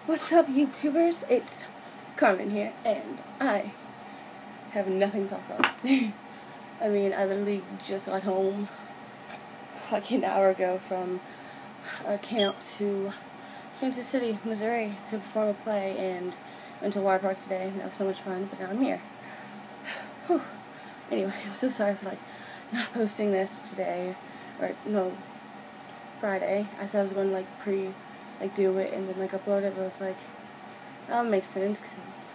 What's up, YouTubers? It's Carmen here, and I have nothing to talk about. I mean, I literally just got home like an hour ago from a camp to Kansas City, Missouri, to perform a play, and went to water park today, and that was so much fun, but now I'm here. Whew. Anyway, I'm so sorry for not posting this today, or no, Friday. I said I was going to do it and then upload it, but I was like, that would make sense because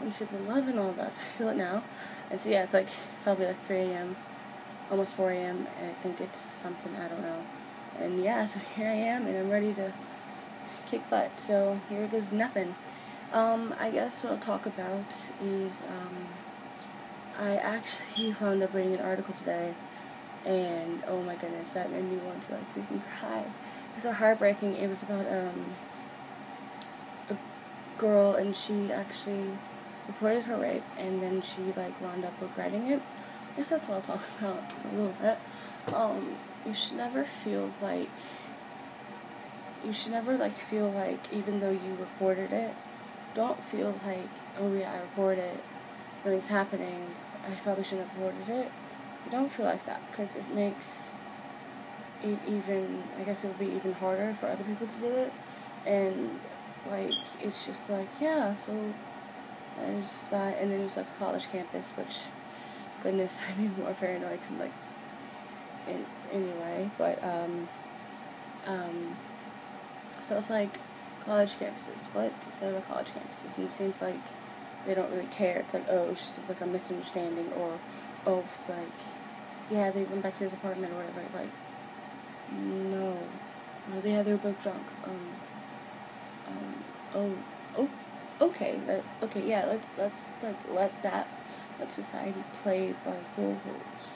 I'm super love and all that, so I feel it now. And so yeah, it's probably 3 a.m., almost 4 a.m., and I think it's something, I don't know. And yeah, so here I am, and I'm ready to kick butt, so here goes nothing. I guess what I'll talk about is, I actually wound up reading an article today, and oh my goodness, that made me want to freaking cry. It was so heartbreaking. It was about a girl, and she actually reported her rape, and then she wound up regretting it. I guess that's what I'll talk about for a little bit. You should never feel even though you reported it, don't feel like, oh yeah, I reported it, nothing's happening, I probably shouldn't have reported it. You don't feel like that, because it makes it even, I guess it would be even harder for other people to do it, and it's just yeah, so there's that, and then there's college campus, which, goodness, I'd be more paranoid, cause anyway, but, so it's college campuses, what? So about college campuses, and it seems like they don't really care. It's oh, it's just a misunderstanding, or, oh, it's yeah, they went back to his apartment or whatever, no, yeah, they were both drunk, okay, yeah, let's let society play by your rules.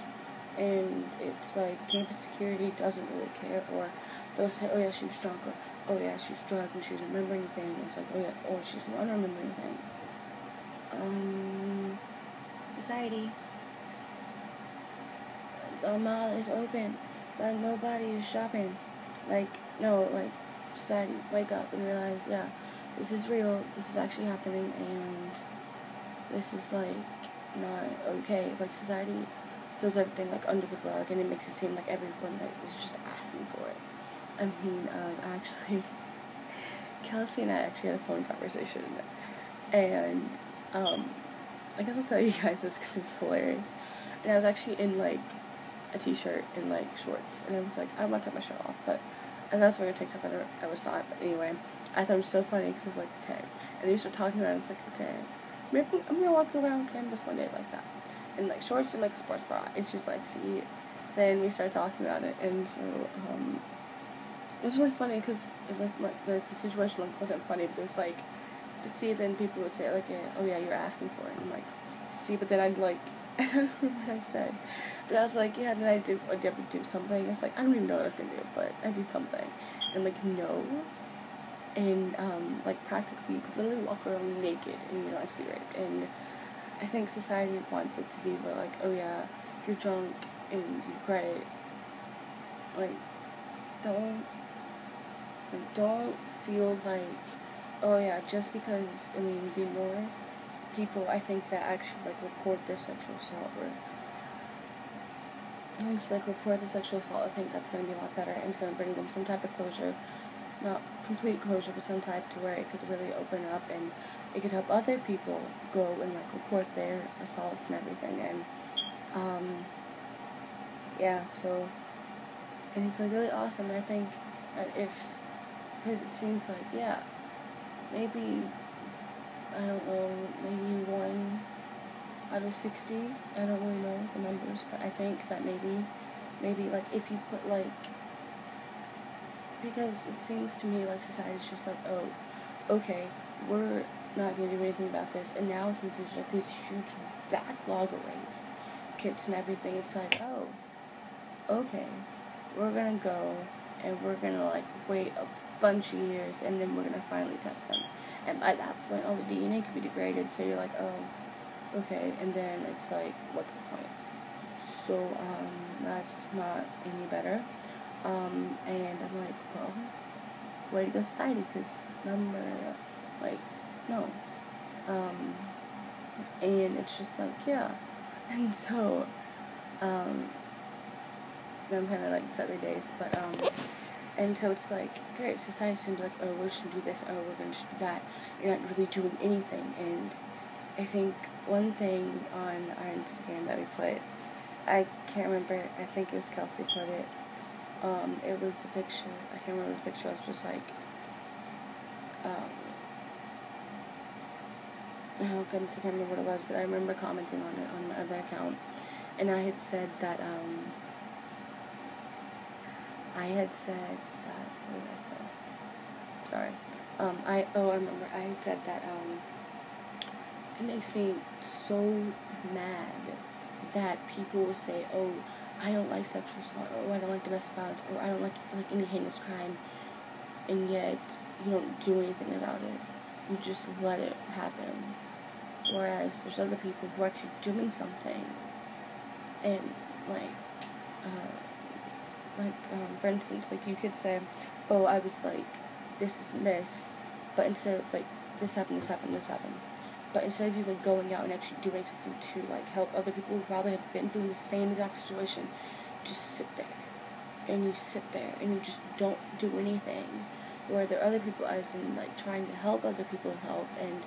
And it's campus security doesn't really care, or they'll say, oh yeah, she was drunk, or oh yeah, she was drugged and she doesn't remember anything, and it's oh yeah, or she doesn't remember anything. Society, the mall is open, but nobody is shopping. No, society, wake up and realize, yeah, this is real, this is actually happening, and this is not okay. Society throws everything under the rug, and it makes it seem like everyone is just asking for it. I mean, actually, Kelsey and I actually had a phone conversation, and I guess I'll tell you guys this because it was hilarious. And I was actually in a t-shirt and shorts, and I was I want to take my shirt off, but and that's where TikTok, I was not, but anyway, I thought it was so funny because I was okay, and they started talking about it, and it's okay, maybe I'm gonna walk around campus one day like that, in shorts and a sports bra, and she's see, then we started talking about it, and so it was really funny because it was the situation wasn't funny, but it was but see, then people would say yeah, oh yeah, you're asking for it, and I'm see, but then I'd I don't remember what I said, but I was yeah, then I'd do something. It's I don't even know what I was gonna do, but I did something, and no, and practically you could literally walk around naked and you don't have to be raped, and I think society wants it to be oh yeah, you're drunk and you regret it, don't feel oh yeah, just because, I mean, the more people, I think, that actually report their sexual assault, or just report the sexual assault, I think that's going to be a lot better, and it's going to bring them some type of closure, not complete closure, but some type to where it could really open up, and it could help other people go and report their assaults and everything, and yeah, so, and it's really awesome, and I think that because it seems yeah, maybe, I don't know, maybe 1 out of 60, I don't really know the numbers, but I think that maybe if you put because it seems to me society's just oh, okay, we're not going to do anything about this, and now since there's this huge backlog of rape kits and everything, it's oh, okay, we're going to go, and we're going to wait a bunch of years, and then we're going to finally test them, and by that point all the DNA could be degraded, so you're oh, okay, and then it's what's the point? So, that's not any better, and I'm well, way to go society, because number No. And it's just like, yeah. And so, I'm kind of like slightly dazed, but, and so it's like, great, society's gonna be like, oh, we should do this, oh, we're gonna do that. You're not really doing anything. And I think one thing on our Instagram that we put, I can't remember, I think it was Kelsey put it, it was a picture, I can't remember what the picture was, but it was like, oh goodness, I can't remember what it was, but I remember commenting on it on my other account, and I had said that, what did I say? Sorry. I remember, I had said that, it makes me so mad that people will say, oh, I don't like sexual assault, or I don't like domestic violence, or I don't like any heinous crime, and yet you don't do anything about it. You just let it happen. Whereas there's other people who are actually doing something, and for instance, like you could say, oh, I was like, this and this, but instead of like, this happened, but instead of you like going out and actually doing something to like help other people who probably have been through the same exact situation, just sit there, and you sit there, and you just don't do anything, where there are other people as in like trying to help other people help, and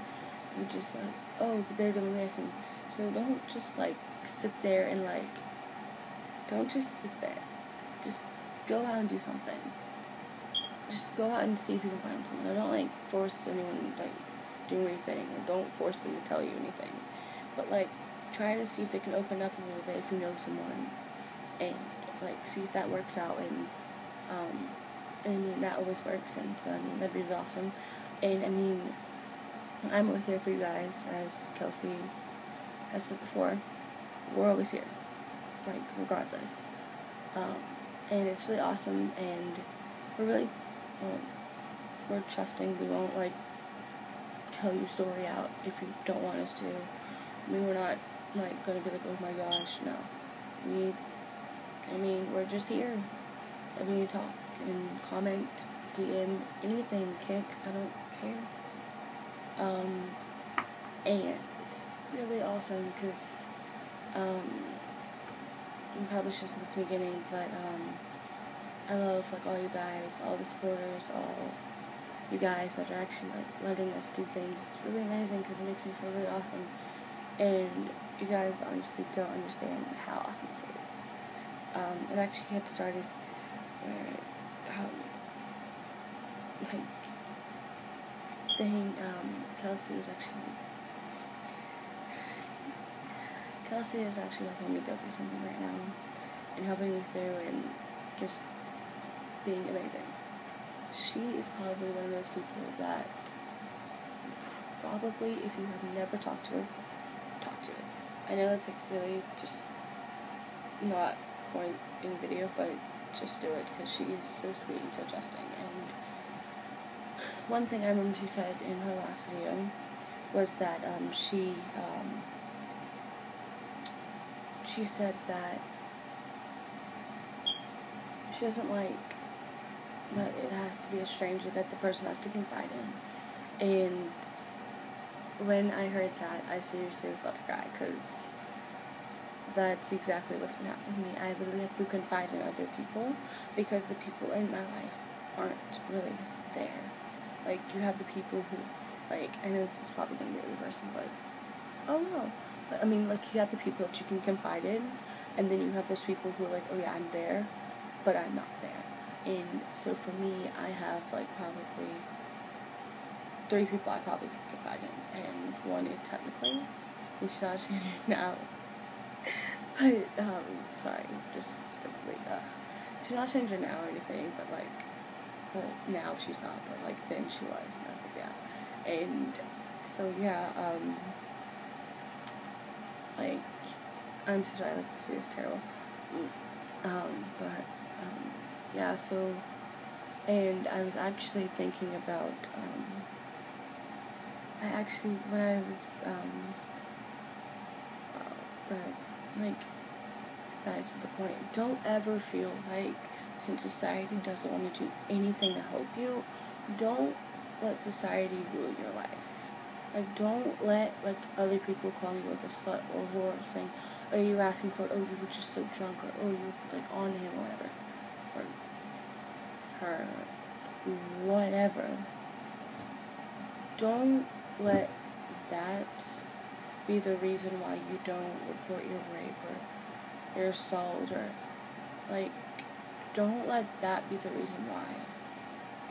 you just like, oh, but they're doing this, and so don't just like sit there and like, don't just sit there, just go out and do something. Just go out and see if you can find someone. Don't like force anyone like do anything, or don't force them to tell you anything. But like try to see if they can open up a little bit if you know someone, and like see if that works out. And I mean that always works, and so I mean that'd be really awesome. And I mean I'm always here for you guys, as Kelsey has said before. We're always here, like regardless. And it's really awesome, and we're really we're trusting. We won't like tell your story out if you don't want us to. I mean, we're not like gonna be like, oh my gosh, no. We're just here. I mean, you talk and comment, DM, anything, kick, I don't care. And it's really awesome because, probably just in the beginning, but, I love, like, all you guys, all the supporters, all you guys that are actually, like, letting us do things. It's really amazing because it makes me feel really awesome. And you guys honestly don't understand how awesome this is. It actually had started where, Kelsey is actually helping me go through something right now, and helping me through, and just being amazing. She is probably one of those people that probably, if you have never talked to her, talk to her. I know that's like really just not point in a video, but just do it because she is so sweet and so trusting. And one thing I remember she said in her last video was that she said that she doesn't like that it has to be a stranger that the person has to confide in. And when I heard that, I seriously was about to cry, because that's exactly what's been happening to me. I literally have to confide in other people because the people in my life aren't really there. Like, you have the people who, like, I know this is probably going to be a person, but, oh no. But, I mean, like, you have the people that you can confide in, and then you have those people who are like, oh yeah, I'm there, but I'm not there. And so for me, I have, like, probably 3 people I probably could confide in, and one is technically, and she's not changing now. But, sorry, just completely, she's not changing now or anything, but, like, well, now she's not, but, like, then she was, and I was like, yeah. And so, yeah, like, I'm so sorry, like, this video is terrible. Yeah, so, and I was actually thinking about, when I was, but, like, that's the point. Don't ever feel like, since society doesn't want to do anything to help you, don't let society rule your life. Like, don't let, like, other people call you, like, a slut or a whore, saying, oh, you were asking for it, oh, you were just so drunk, or, oh, you were, like, on him, or whatever. Or her. Whatever. Don't let that be the reason why you don't report your rape or your assault, or, like, don't let that be the reason why,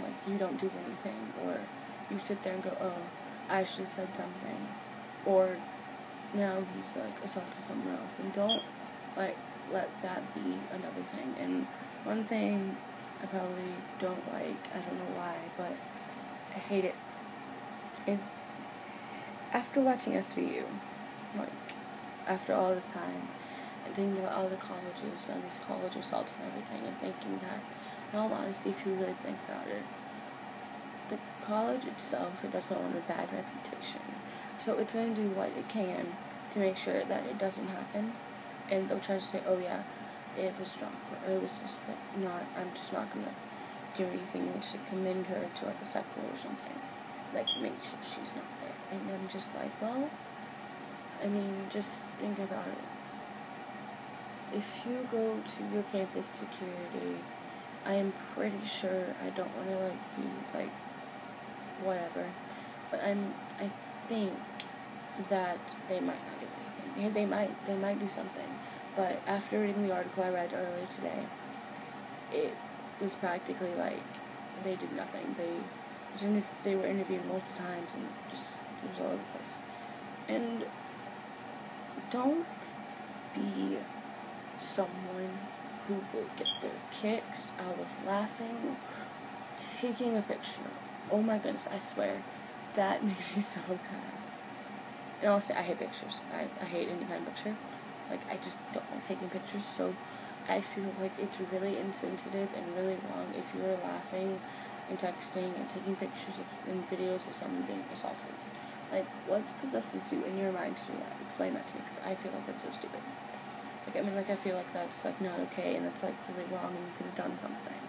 like, you don't do anything, or you sit there and go, oh, I should have said something, or now he's, like, assaulted someone else, and don't, like, let that be another thing. And one thing I probably don't like, I don't know why, but I hate it, is after watching SVU, like, after all this time, and thinking about all the colleges and these college assaults and everything, and thinking that, in all honesty, if you really think about it, the college itself, it doesn't want a bad reputation. So it's going to do what it can to make sure that it doesn't happen. And they'll try to say, oh yeah, it was drunk, or it was just like not, I'm just not going to do anything which should commend her to like a cycle or something. Like, make sure she's not there. And I'm just like, well, I mean, just think about it. If you go to your campus security, I am pretty sure, I don't want to like be like whatever, but I think that they might not do anything. Yeah, they might do something. But after reading the article I read earlier today, it was practically like they did nothing. They were interviewed multiple times, and just it was all over the place. And don't be someone who will get their kicks out of laughing, taking a picture. Oh my goodness, I swear, that makes me so bad. And honestly, I hate pictures. I hate any kind of picture. Like, I just don't like taking pictures, so I feel like it's really insensitive and really wrong if you are laughing and texting and taking pictures and videos of someone being assaulted. Like, what possesses you in your mind to do that? Explain that to me, because I feel like that's so stupid. Like, I mean, like, I feel like that's, like, not okay, and that's, like, really wrong, and you could have done something.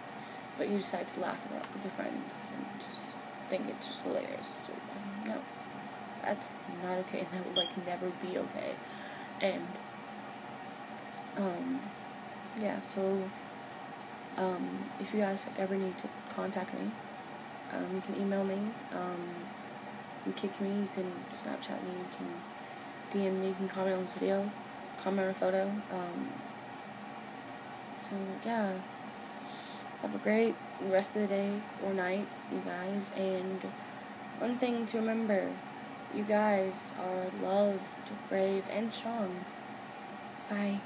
But you decide to laugh about it with your friends, and just think it's just hilarious. So, no. That's not okay, and that would, like, never be okay. And, yeah, so, if you guys ever need to contact me, you can email me, you can kick me, you can Snapchat me, you can DM me, you can comment on this video, comment on a photo, so, yeah, have a great rest of the day or night, you guys, and one thing to remember, you guys are loved, brave, and strong. Bye.